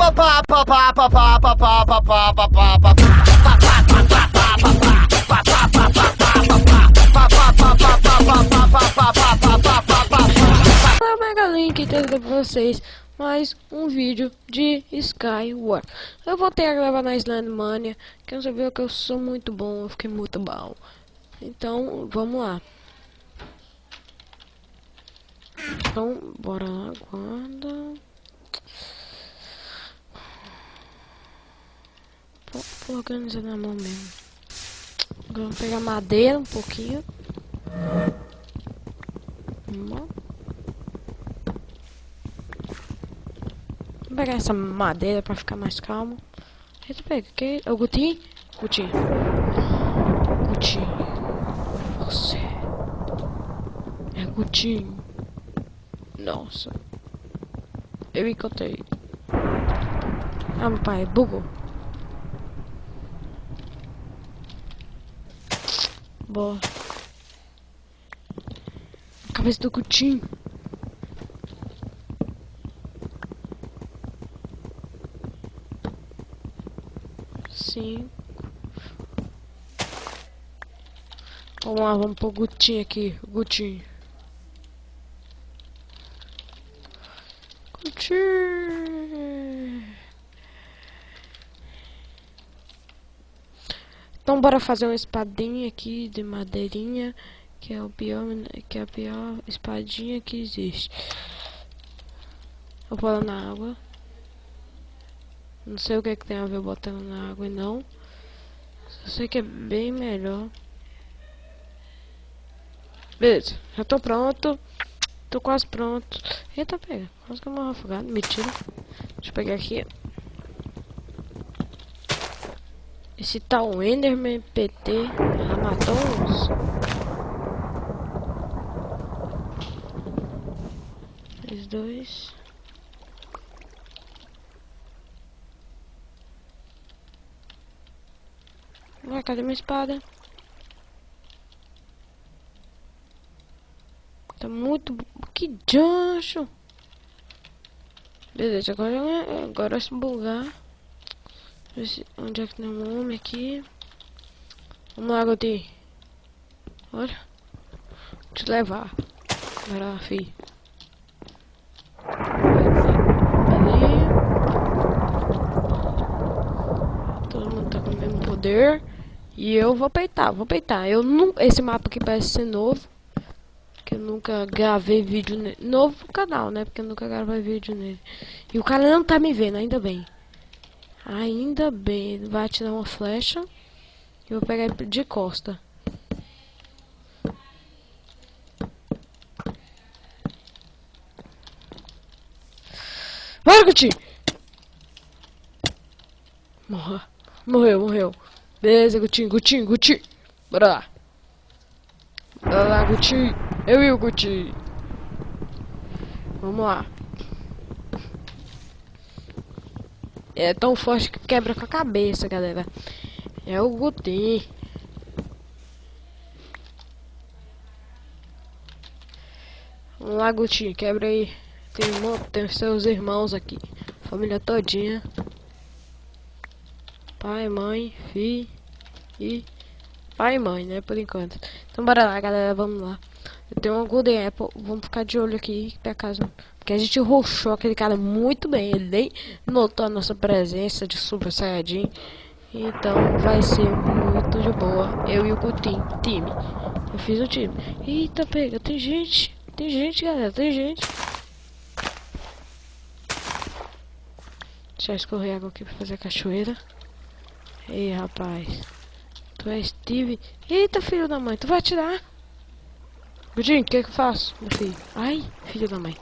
Olá, Mega Link, trazendo pra vocês mais um vídeo de Skyward. Eu voltei a gravar na Slendermania, que você viu que eu sou muito bom, eu fiquei muito bom. Então, vamos lá. Então, bora lá, guarda. Vou organizar na mão mesmo. Agora vou pegar madeira um pouquinho. Vou pegar essa madeira pra ficar mais calmo. Eita, pega, que é o Gutinho? Gutinho. Gutinho. Você. É Gutinho. Nossa. Eu encontrei. Ah, meu pai, bugou. Boa. Cabeça do Gutinho. Cinco. Vamos lá, vamos pôr o Gutinho aqui. Gutinho. Gutinho. Então bora fazer uma espadinha aqui de madeirinha, que é a pior espadinha que existe. Vou pôr na água. Não sei o que é que tem a ver botando na água e não. Só sei que é bem melhor. Beleza, já tô pronto. Tô quase pronto. Eita, pega. Quase que eu morro afogado. Mentira. Deixa eu pegar aqui. Esse tal Enderman PT já matou uns. Mais dois. Ué, cadê minha espada? Tá muito... Que gancho! Beleza, agora se bugar. Onde é que tem um homem aqui? Vamos lá, Goti. Olha. Vou te levar. Vai lá, fi. Ali. Todo mundo tá com o mesmo poder. E eu vou peitar, Eu nunca... Esse mapa aqui parece ser novo. Que eu nunca gravei vídeo nele. Novo pro canal, né? Porque eu nunca gravei vídeo nele. E o cara não tá me vendo, ainda bem. Ainda bem. Ele vai atirar uma flecha. E eu vou pegar ele de costa. Bora, Guti! Morreu. Beleza, Gutinho. Bora lá. Bora lá, Guti. Eu e o Guti. Vamos lá. É tão forte que quebra com a cabeça, galera. É o Guti. Vamos lá, Guti. Quebra aí. Tem seus irmãos aqui. Família todinha. Pai, mãe, filho e... Pai e mãe, né, por enquanto. Então bora lá, galera, vamos lá. Eu tenho uma Golden Apple, vamos ficar de olho aqui pra casa. Porque a gente rushou aquele cara muito bem. Ele nem notou a nossa presença de Super Saiyajin. Então vai ser muito de boa. Eu e o Gutinho, time. Eu fiz o time. Eita, pega, tem gente. Tem gente, galera, tem gente. Deixa eu escorrer água aqui pra fazer a cachoeira. Ei, rapaz. Tu é Steve. Eita, filho da mãe, tu vai atirar? Gutinho, o que eu faço, meu filho? Ai, filho da mãe.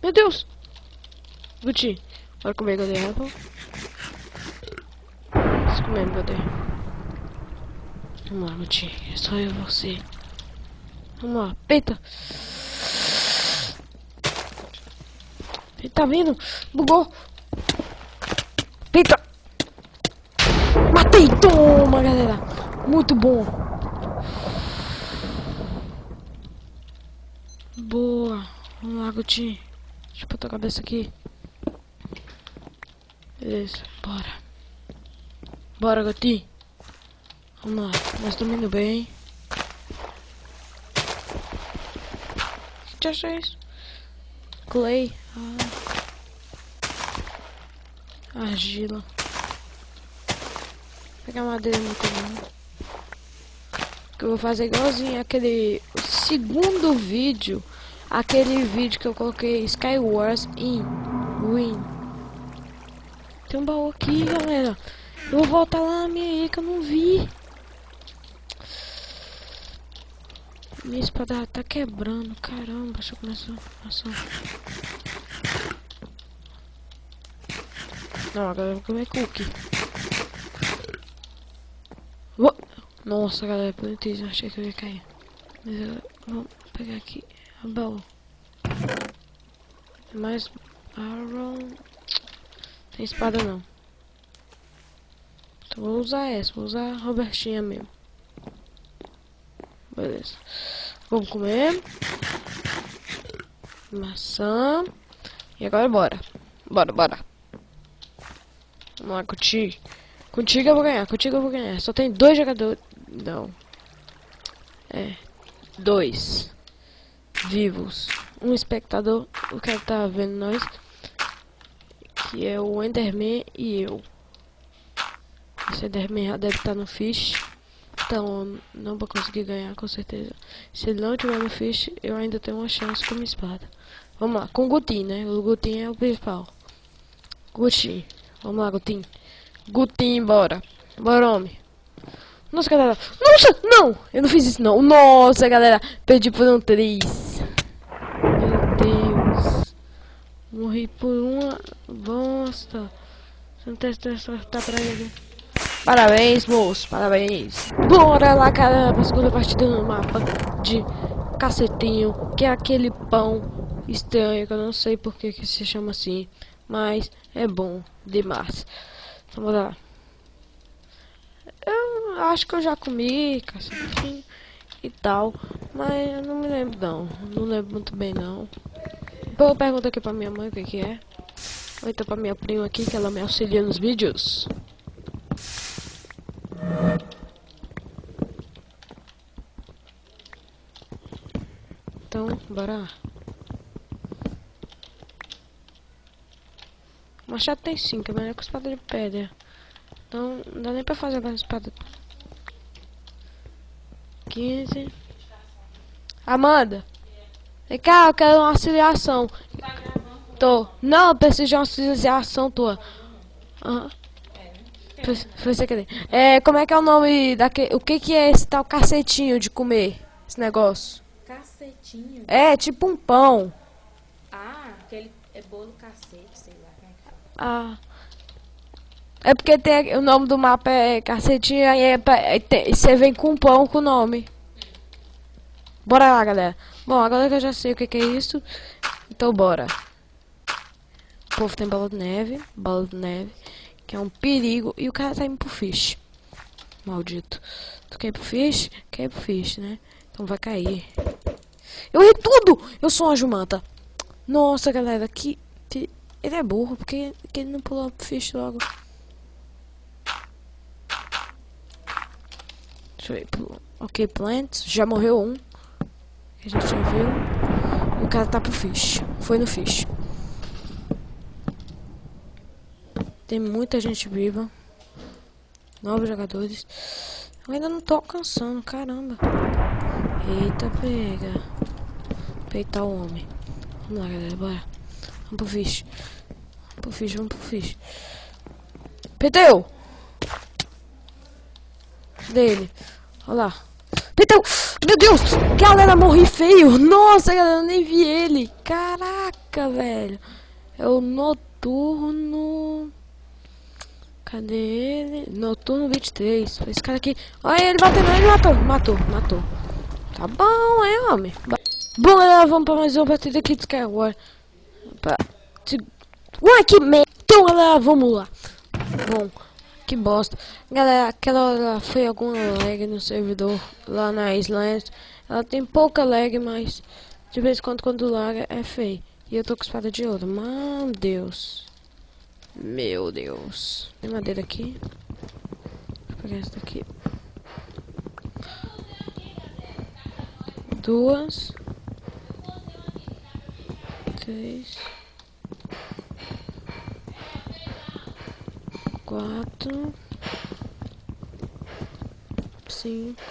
Meu Deus! Gutinho, bora comer Golden Apple. Vamos comer Golden. Vamos lá, Gutinho. É só eu e você. Vamos lá, peita! Ele tá vindo! Bugou! Peita! Matei! Toma, galera! Muito bom! Boa. Vamos lá, Gutinho. Deixa eu botar a cabeça aqui. Beleza, bora. Bora, Gutinho. Vamos lá, nós estamos indo bem. O que acha isso? Clay. Argila. Vou pegar madeira muito bom. Que eu vou fazer igualzinho aquele segundo vídeo. Aquele vídeo que eu coloquei Skywars in Win. Tem um baú aqui, galera. Eu vou voltar lá na minha ilha que eu não vi. Minha espada tá quebrando. Caramba, deixa eu começar a ação. Não, agora eu vou comer cookie. Nossa, galera, por um teaser, achei que eu ia cair. Mas eu vou pegar aqui a baú. Mais Iron. Tem espada não. Então vou usar essa, vou usar a Robertinha mesmo. Beleza. Vamos comer. Maçã. E agora bora. Bora. Vamos lá, contigo. Contigo eu vou ganhar, Só tem 2 jogadores. Não. 2 vivos. Um espectador, o cara tá vendo nós. Que é o Enderman e eu. Esse Enderman já deve estar no Fish. Então não vou conseguir ganhar com certeza. Se ele não tiver no Fish, eu ainda tenho uma chance com minha espada. Vamos lá, com o Gutinho, né? O Gutinho é o principal. Gutinho. Vamos lá, Gutinho. Gutinho, bora. Bora, homem. Nossa, galera. Nossa, não! Eu não fiz isso, não. Nossa, galera. Perdi por um 3. Meu Deus. Morri por uma bosta. Você não testa pra ele. Parabéns, moço. Parabéns. Bora lá, caramba. Segunda partida no mapa de cacetinho. Que é aquele pão estranho. Que eu não sei por que se chama assim. Mas é bom demais. Vamos lá. Eu acho que eu já comi cacetinho e tal. Mas eu não me lembro não. Não lembro muito bem não. Depois eu pergunto aqui pra minha mãe o que é. Ou então pra minha prima aqui, que ela me auxilia nos vídeos. Então, bora lá. O machado tem 5, é melhor que a espada de pedra. Então, não dá nem pra fazer mais espada. 15. Amanda! Vem cá, eu quero uma auxiliação. Tô. Não, eu preciso de uma auxiliação tua. Foi sem querer. Como é que é o nome daquele... O que é esse tal cacetinho de comer? Esse negócio? Cacetinho? É, tipo um pão. Ah, aquele é bolo cacete, sei lá. Como é que fala? Ah. É porque tem, o nome do mapa é cacetinho, aí você vem com um pão com o nome. Bora lá, galera. Bom, agora que eu já sei o que é isso, então bora. O povo tem bola de neve, que é um perigo, e o cara tá indo pro fish. Maldito. Tu quer ir pro fish? Quer ir pro fish, né? Então vai cair. Eu errei tudo! Eu sou uma jumanta. Nossa, galera, ele é burro, porque ele não pulou pro fish logo. Deixa eu ver. Ok, plants. Já morreu um. A gente já viu. E o cara tá pro fish. Foi no fish. Tem muita gente viva. 9 jogadores. Eu ainda não tô alcançando, caramba. Eita, pega. Peitar o homem. Vamos lá, galera, bora. Vamos pro fish. Vamos pro fish. Peiteu! Dele. Olha lá. Peiteu! Meu Deus! Galera, morri feio! Nossa, galera, eu nem vi ele! Caraca, velho! É o Noturno... Cadê ele? Noturno 23. Foi esse cara aqui. Olha ele batendo, ele matou. Tá bom, homem. Bom, galera, vamos pra mais uma partida aqui de Skyward. Ué, que merda. Então, galera, vamos lá. Bom, que bosta. Galera, aquela hora foi alguma lag no servidor lá na Island. Ela tem pouca lag, mas De vez em quando larga é feio. E eu tô com espada de ouro. Meu Deus. Meu Deus. Tem madeira aqui. Vou pegar essa daqui. 2. 3. 4. 5.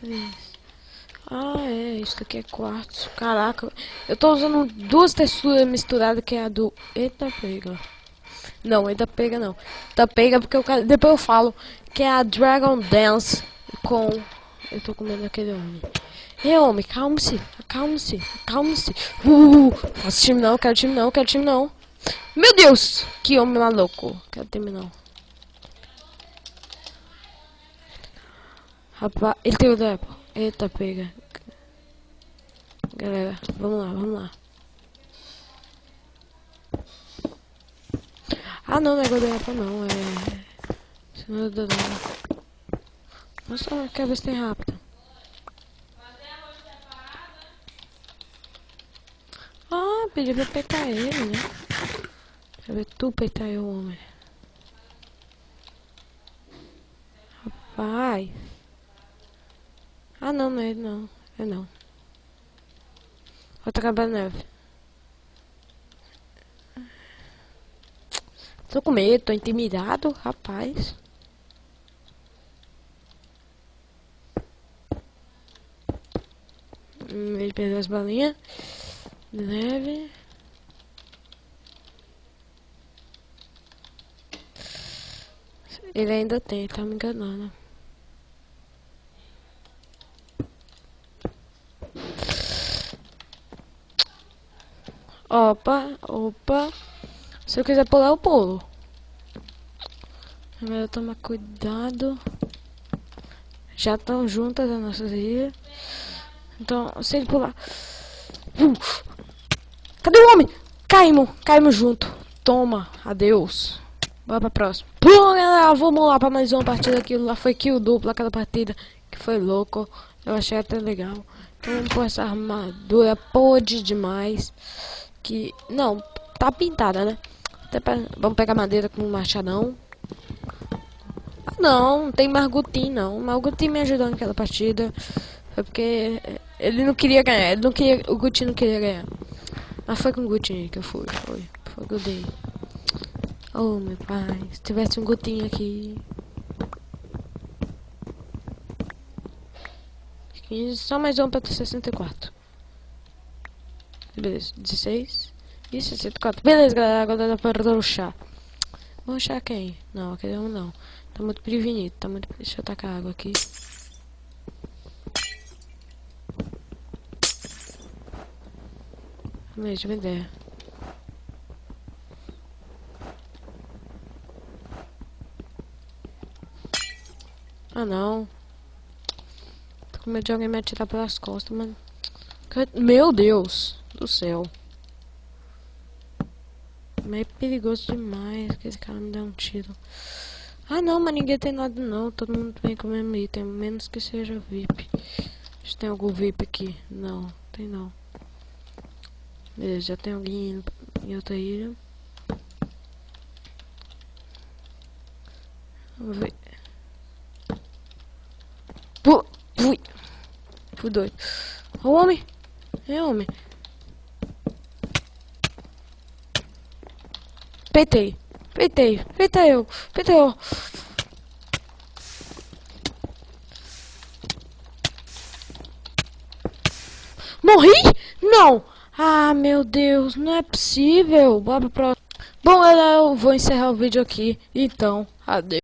6. Ah, é. Isso aqui é quartzo. Caraca. Eu tô usando duas texturas misturadas, que é a do... Eita, pega. Não, ainda pega não. Ainda pega porque depois eu falo que é a Dragon Dance com... Eu tô comendo aquele homem. Ei, homem, calme-se. Acalme-se. Acalme-se. Faço time não, quero time não, quero time não. Meu Deus! Que homem maluco. Quero time não. Rapaz, ele tem o Apple. Eita, pega. Galera, vamos lá, vamos lá. Ah, não, não é Golden não, é... Senhor do Dano. Nossa, quer ver se tem rápido. Ah, pedi pra peitar ele, né? Quer ver tu peitar eu, homem. Rapaz. Ah, não, não é ele, não. É não. Vou acabar a neve. Tô com medo, tô intimidado, rapaz. Ele perdeu as balinhas. De neve. Ele ainda tem, tá me enganando. Opa, opa. Se eu quiser pular, eu pulo. Melhor tomar cuidado. Já estão juntas as nossas ilhas. Então, se ele pular... Cadê o homem? Caímos, caímos junto. Toma, adeus. Bora pra próxima. Pô, galera, vamos lá pra mais uma partida. Aquilo lá foi kill duplo, aquela partida que foi louco. Eu achei até legal. Então vamos pôr essa armadura pode demais. Que, não, tá pintada, né? Vamos pegar madeira com um machadão. Ah, não, não tem Margutin não. Margutin me ajudou naquela partida. Foi porque ele não queria ganhar. Ele não queria, o Guti não queria ganhar. Mas foi com o Guti que eu fui. Foi que eu dei. Oh, meu pai. Se tivesse um Gutinho aqui. 15, só mais um pra ter 64. Beleza, 16. E 64. Beleza, galera. Agora dá pra rushar. Vou rushar quem? Não, aquele homem não. Tá muito prevenido. Tá muito... Deixa eu tacar água aqui. Deixa eu ver ideia. Ah, não. Tô com medo de alguém me atirar pelas costas, mano. Meu Deus do céu. Mas é perigoso demais que esse cara me dê um tiro. Ah, não, mas ninguém tem nada não. Todo mundo vem com o mesmo item, menos que seja VIP. Se tem algum VIP aqui. Não, tem não. Beleza, já tem alguém indo em outra ilha. Vamos ver. Fui. Fui doido. Ó, o homem. É, homem. Peitei. Peitei eu. Morri? Não. Ah, meu Deus, não é possível. Bora pro próximo. Bom, galera, eu vou encerrar o vídeo aqui. Então, adeus.